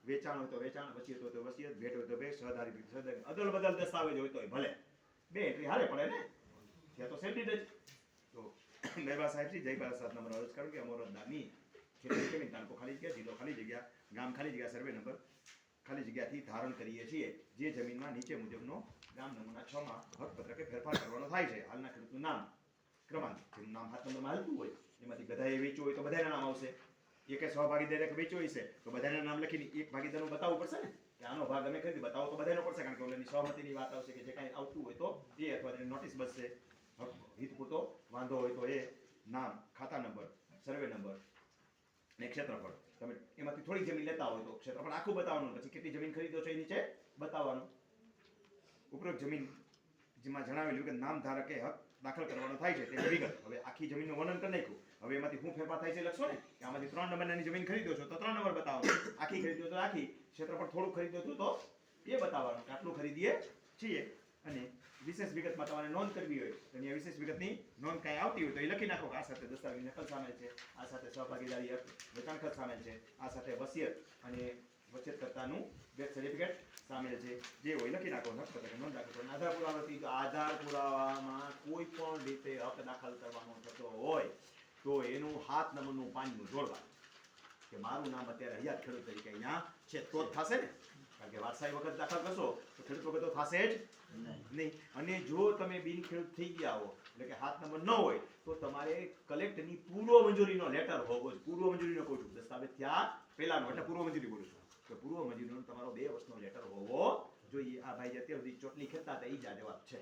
વેચાણ હોય તો વેચાણ, વસિયત હોય તો વસિયત, ભેટ હોય તો ભેટ, સહધારી અદલ બદલ દસ્તાવેજ હોય તો ભલે બે એન્ટ્રી હારે પડે ને, ત્યાં તો સેફટી જ. તો મહેબા સાહેબજી જય ભારત 7 નંબર અરજ કરું કે અમારો દાની ખેતી જમીન તાલુકો ખાલી જગ્યા, જિલ્લો ખાલી જગ્યા, ગામ ખાલી જગ્યા, સર્વે નંબર ખાલી જગ્યાથી ધારણ કરીએ છીએ. જે જમીનમાં નીચે મુજબનો ગામ નમૂના 6 માં હકપત્રકે ફેરફાર કરવાનો થાય છે. હાલના ખેડૂતનું નામ, ક્રમાંક, જેનું નામ 7 નંબરમાં હાલતું હોય એમાંથી બધાએ વેચ્યું હોય તો બધાના નામ આવશે. એકે સહભાગીદારે વેચ્યો હશે તો બધાના નામ લખીને એક ભાગીદારનું બતાવવું પડશે ને કે આનો ભાગ અમે ખરીદી, બતાવો તો બધાનો પડશે, કારણ કે ઓલાની સહમતિની વાત આવશે કે જે કાંઈ આવતું હોય તો એ અથવા તેની નોટિસ બચશે. હિત પૂરતો વાંધો હોય તો એ નામ, ખાતા નંબર, સર્વે નંબર ને ક્ષેત્રફળ, તમે એમાંથી થોડી જમીન લેતા હોય તો ક્ષેત્રફળ આખું બતાવવાનું, પછી કેટલી જમીન ખરીદો છો એ નીચે બતાવવાનું. ઉપરોક્ત જમીન જેમાં જણાવેલું કે નામ ધારકે હક દાખલ કરવાનો થાય છે તે વિગત. હવે આખી જમીનનું વર્ણન કરી નાખ્યું. હવે એમાંથી શું ફેરફાર થાય છે લખશો ને કે આમાંથી 3 નંબરની જમીન ખરીદો છો તો 3 નંબર બતાવવાનું, આખી ખરીદો તો આખી, ક્ષેત્રફળ થોડું ખરીદો છો તો એ બતાવવાનું કે આટલું ખરીદીએ છીએ. અને વિશેષ વિગતમાં તમારે નોંધ કરવી હોય તો અહીંયા વિશેષ વિગતની નોંધ કાંઈ આવતી હોય તો એ લખી નાખો કે આ સાથે દસ્તાવેજની નકલ સામેલ છે, આ સાથે સહભાગીદારી વેચાણ ખર્ચ સામેલ છે, આ સાથે વસિયત અને વચેતકર્તાનું ડેથ સર્ટિફિકેટ સામેલ છે. જે હોય લખી નાખો. હકપત્રકે નોંધ રાખો. આધાર પુરાવાથી તો આધાર પુરાવામાં કોઈ પણ રીતે હક દાખલ કરવાનો થતો હોય તો એનું 7 નંબરનું પાનનું જોડવાનું કે મારું નામ અત્યારે હયાત ખેડૂત તરીકે અહીંયા છે તો જ થશે ને, કારણ કે વારસાઈ વખત દાખલ કરશો તો ખેડૂત વખત તો થશે જ નહીં. અને જો તમે બિન ખેડૂત થઈ ગયા હો એટલે કે 7 નંબર ન હોય તો તમારે કલેક્ટરની પૂર્વ મંજૂરીનો લેટર હોવો જ. પૂર્વ મંજૂરીનો કહું છું, દસ્તાવેજ ત્યાં પહેલાનો, એટલે પૂર્વ મંજૂરી બોલું છું કે પૂર્વ મંજૂરીનો તમારો 2 વર્ષનો લેટર હોવો જોઈએ. આ ભાઈ અત્યાર સુધી ચોટલી ખેંચતા હતા એ જ આ જવાબ છે.